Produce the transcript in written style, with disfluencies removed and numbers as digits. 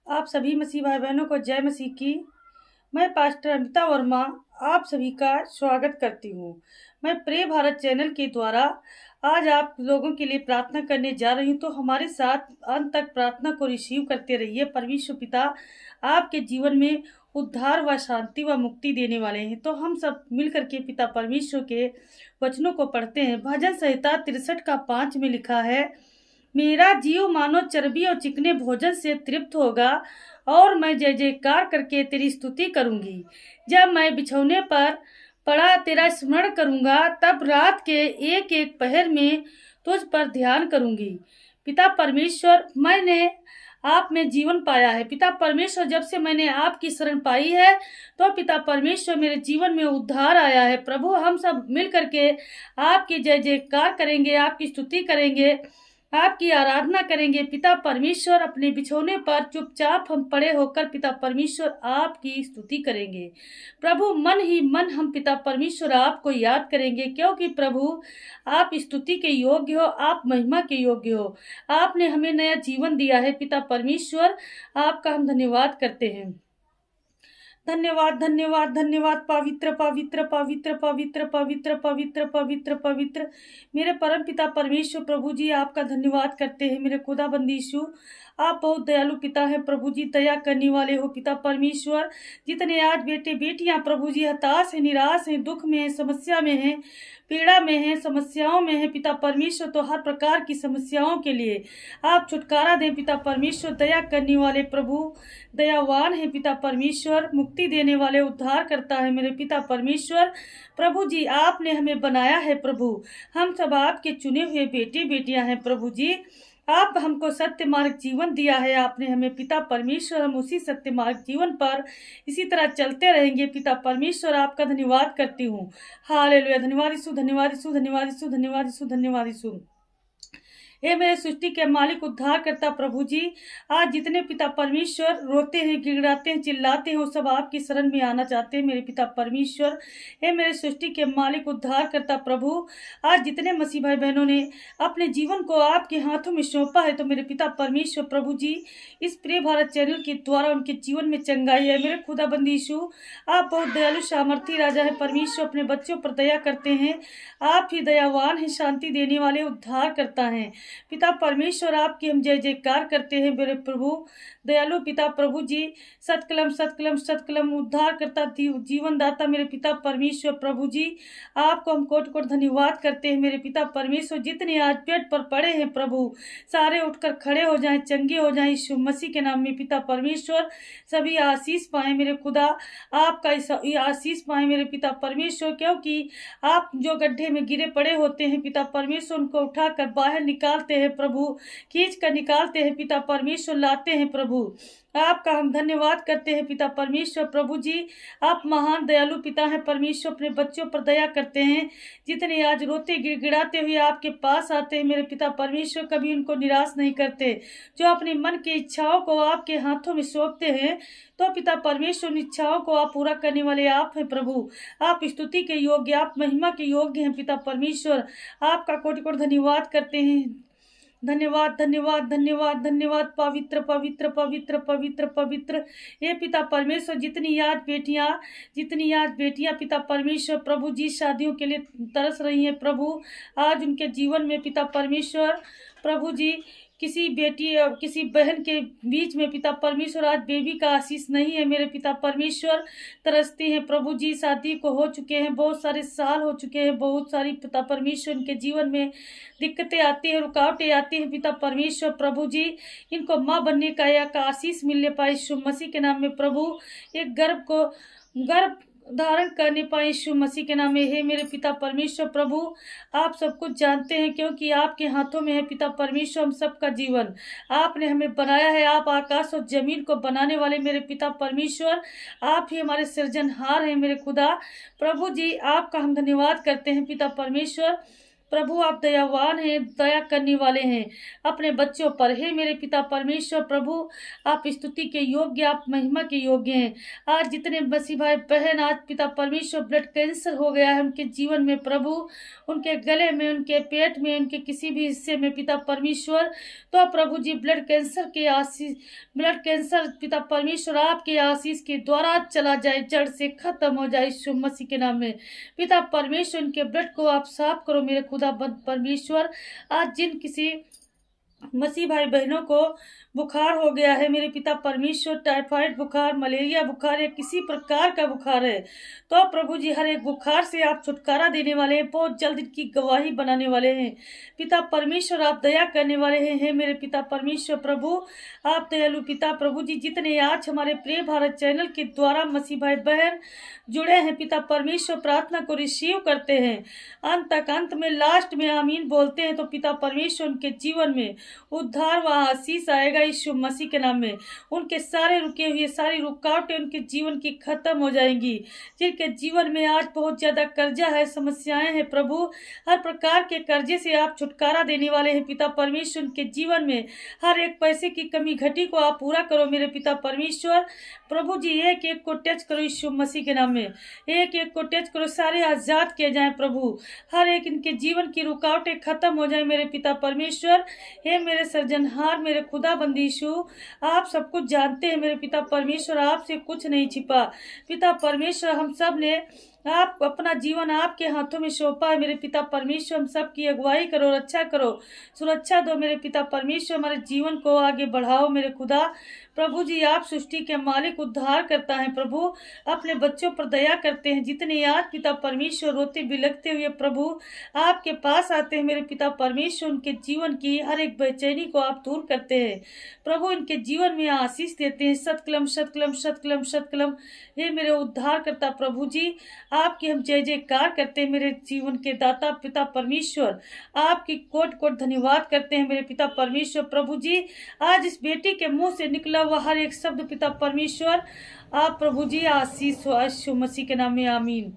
आप सभी मसीह भाई बहनों को जय मसीह की। मैं पास्टर अमिता वर्मा आप सभी का स्वागत करती हूँ। मैं प्रे भारत चैनल के द्वारा आज आप लोगों के लिए प्रार्थना करने जा रही हूँ, तो हमारे साथ अंत तक प्रार्थना को रिसीव करते रहिए। परमेश्वर पिता आपके जीवन में उद्धार व शांति व मुक्ति देने वाले हैं। तो हम सब मिलकर के पिता परमेश्वर के वचनों को पढ़ते हैं। भजन संहिता 63 का 5 में लिखा है, मेरा जीव मानो चर्बी और चिकने भोजन से तृप्त होगा और मैं जय जयकार करके तेरी स्तुति करूंगी। जब मैं बिछौने पर पड़ा तेरा स्मरण करूंगा, तब रात के एक एक पहर में तुझ पर ध्यान करूंगी। पिता परमेश्वर, मैंने आप में जीवन पाया है। पिता परमेश्वर, जब से मैंने आपकी शरण पाई है तो पिता परमेश्वर मेरे जीवन में उद्धार आया है। प्रभु, हम सब मिल करके आपकी जय जयकार करेंगे, आपकी स्तुति करेंगे, आपकी आराधना करेंगे। पिता परमेश्वर, अपने बिछौने पर चुपचाप हम पड़े होकर पिता परमेश्वर आपकी स्तुति करेंगे। प्रभु, मन ही मन हम पिता परमेश्वर आपको याद करेंगे, क्योंकि प्रभु आप स्तुति के योग्य हो, आप महिमा के योग्य हो। आपने हमें नया जीवन दिया है। पिता परमेश्वर, आपका हम धन्यवाद करते हैं। धन्यवाद धन्यवाद धन्यवाद। पवित्र पवित्र पवित्र पवित्र पवित्र पवित्र पवित्र पवित्र मेरे परम पिता परमेश्वर, प्रभु जी आपका धन्यवाद करते हैं। मेरे खुदाबंदी यीशु, आप बहुत दयालु पिता है। प्रभु जी दया करने वाले हो। पिता परमेश्वर, जितने आज बेटे बेटियां प्रभु जी हताश है, निराश है, दुख में है, समस्या में है, पीड़ा में है, समस्याओं में है, पिता परमेश्वर, तो हर प्रकार की समस्याओं के लिए आप छुटकारा दें। पिता परमेश्वर, दया करने वाले प्रभु दयावान है। पिता परमेश्वर, मुक्ति देने वाले उद्धार करता है। मेरे पिता परमेश्वर, प्रभु जी आपने हमें बनाया है। प्रभु, हम सब आपके चुने हुए बेटे बेटियां हैं। प्रभु जी, आप हमको सत्य मार्ग जीवन दिया है आपने हमें। पिता परमेश्वर, हम उसी सत्य मार्ग जीवन पर इसी तरह चलते रहेंगे। पिता परमेश्वर, आपका धन्यवाद करती हूँ। हालेलुया। धन्यवाद यीशु, धन्यवाद यीशु, धन्यवाद यीशु, धन्यवाद यीशु, धन्यवाद यीशु। हे मेरे सृष्टि के मालिक उद्धार करता प्रभु जी, आज जितने पिता परमेश्वर रोते हैं, गिड़गिड़ाते हैं, चिल्लाते हैं, वो सब आपकी शरण में आना चाहते हैं। मेरे पिता परमेश्वर, हे मेरे सृष्टि के मालिक उद्धार करता प्रभु, आज जितने मसीह भाई बहनों ने अपने जीवन को आपके हाथों में सौंपा है, तो मेरे पिता परमेश्वर प्रभु जी इस प्रिय भारत चैनल के द्वारा उनके जीवन में चंगाई है। मेरे खुदाबंदी यीशु, आप बहुत दयालु सामर्थी राजा है। परमेश्वर, अपने बच्चों पर दया करते हैं। आप ही दयावान हैं, शांति देने वाले उद्धार करता है। पिता परमेश्वर, आपकी हम जय जयकार करते हैं। मेरे प्रभु दयालु पिता प्रभु जी, सतकलम सतकलम सतकलम उद्धार करता जीवन दाता मेरे पिता परमेश्वर प्रभु जी, आपको हम कोट कोट धन्यवाद करते हैं। मेरे पिता परमेश्वर, जितने आज पेट पर पड़े हैं प्रभु, सारे उठकर खड़े हो जाएं, चंगे हो जाएं, यीशु मसीह के नाम में। पिता परमेश्वर, सभी आशीष पाए मेरे खुदा, आपका आशीष पाए मेरे पिता परमेश्वर, क्योंकि आप जो गड्ढे में गिरे पड़े होते हैं पिता परमेश्वर, उनको उठाकर बाहर निकालते हैं प्रभु, खींच कर निकालते हैं पिता परमेश्वर, लाते हैं प्रभु। आपका हम धन्यवाद करते हैं पिता परमेश्वर प्रभु जी, आप महान दयालु पिता हैं। परमेश्वर, अपने बच्चों पर दया करते हैं। जितने आज रोते गिड़गिड़ाते हुए आपके पास आते हैं मेरे पिता परमेश्वर, कभी उनको निराश नहीं करते। जो अपने मन की इच्छाओं को आपके हाथों में सौंपते हैं, तो पिता परमेश्वर, उन इच्छाओं को आप पूरा करने वाले आप हैं प्रभु। आप स्तुति के योग्य, आप महिमा के योग्य हैं पिता परमेश्वर। आपका कोटि कोटि धन्यवाद करते हैं। धन्यवाद धन्यवाद धन्यवाद धन्यवाद। पवित्र पवित्र पवित्र पवित्र पवित्र ये पिता परमेश्वर, जितनी आज बेटियां पिता परमेश्वर प्रभु जी शादियों के लिए तरस रही हैं प्रभु, आज उनके जीवन में पिता परमेश्वर प्रभु जी किसी बेटी और किसी बहन के बीच में पिता परमेश्वर आज बेबी का आशीष नहीं है। मेरे पिता परमेश्वर तरसती हैं प्रभु जी, शादी को हो चुके हैं, बहुत सारे साल हो चुके हैं, बहुत सारी पिता परमेश्वर इनके जीवन में दिक्कतें आती हैं, रुकावटें आती हैं। पिता परमेश्वर प्रभु जी, इनको माँ बनने का या का आशीष मिलने पाए यीशु मसीह के नाम में प्रभु, एक गर्भ धारण करने पाए यीशु मसीह के नाम में। हे मेरे पिता परमेश्वर प्रभु, आप सब कुछ जानते हैं, क्योंकि आपके हाथों में है पिता परमेश्वर हम सबका जीवन। आपने हमें बनाया है, आप आकाश और जमीन को बनाने वाले मेरे पिता परमेश्वर, आप ही हमारे सृजनहार हैं मेरे खुदा प्रभु जी। आपका हम धन्यवाद करते हैं पिता परमेश्वर। प्रभु आप दयावान हैं, दया करने वाले हैं अपने बच्चों पर। हे मेरे पिता परमेश्वर प्रभु, आप स्तुति के योग्य, आप महिमा के योग्य हैं। आज जितने मसीह भाई बहन आज पिता परमेश्वर ब्लड कैंसर हो गया है उनके जीवन में प्रभु, उनके गले में, उनके पेट में, उनके किसी भी हिस्से में पिता परमेश्वर, तो प्रभु जी ब्लड कैंसर के आशीष, ब्लड कैंसर पिता परमेश्वर आपके आशीष के द्वारा चला जाए, जड़ से खत्म हो जाए यीशु मसीह के नाम में। पिता परमेश्वर उनके ब्लड को आप साफ करो मेरे खुदाबंद परमेश्वर। आज जिन किसी मसीह भाई बहनों को बुखार हो गया है मेरे पिता परमेश्वर, टाइफाइड बुखार, मलेरिया बुखार या किसी प्रकार का बुखार है, तो प्रभु जी हर एक बुखार से आप छुटकारा देने वाले हैं, बहुत जल्द इनकी गवाही बनाने वाले हैं। पिता परमेश्वर आप दया करने वाले हैं। हे मेरे पिता परमेश्वर प्रभु, आप दयालु पिता प्रभु जी, जितने आज हमारे प्रिय भारत चैनल के द्वारा मसीह भाई बहन जुड़े हैं पिता परमेश्वर, प्रार्थना को रिसीव करते हैं, अंत तक, अंत में, लास्ट में आमीन बोलते हैं, तो पिता परमेश्वर उनके जीवन में उद्धार व आशीष आएगा यीशु मसीह के नाम में। उनके सारे रुके हुए सारी रुकावटें उनके जीवन की खत्म हो जाएंगी। जिनके जीवन में आज बहुत ज्यादा कर्जा है, समस्याएं हैं प्रभु, हर प्रकार के कर्जे से आप छुटकारा देने वाले हैं पिता परमेश्वर। उनके जीवन में हर एक पैसे की कमी घटी को आप पूरा करो मेरे पिता परमेश्वर प्रभु जी। एक एक को टच करो यीशु मसीह के नाम में, एक एक को टच करो, सारे आजाद किए जाएं प्रभु, हर एक इनके जीवन की रुकावटें खत्म हो जाए मेरे पिता परमेश्वर। हे मेरे सर्जनहार, मेरे खुदाबंद यीशु, आप सब कुछ जानते हैं मेरे पिता परमेश्वर, आपसे कुछ नहीं छिपा पिता परमेश्वर। हम सब ने आप अपना जीवन आपके हाथों में सौंपा है मेरे पिता परमेश्वर। हम सब की अगुवाई करो, रक्षा करो, सुरक्षा दो मेरे पिता परमेश्वर, हमारे जीवन को आगे बढ़ाओ मेरे खुदा प्रभु जी। आप सृष्टि के मालिक, उद्धार करता है प्रभु, अपने बच्चों पर दया करते हैं। जितने आज पिता परमेश्वर रोते बिलखते हुए प्रभु आपके पास आते हैं मेरे पिता परमेश्वर, उनके जीवन की हर एक बेचैनी को आप दूर करते हैं प्रभु, इनके जीवन में आशीष देते हैं। सतकलम सतकलम सतकलम सतकलम। हे मेरे उद्धार करता प्रभु जी, आपकी हम जय जयकार करते हैं मेरे जीवन के दाता पिता परमेश्वर, आपकी कोट कोट धन्यवाद करते हैं मेरे पिता परमेश्वर प्रभु जी। आज इस बेटी के मुंह से निकला हुआ हर एक शब्द पिता परमेश्वर, आप प्रभु जी आशीष हो यीशु मसीह के नाम में, आमीन।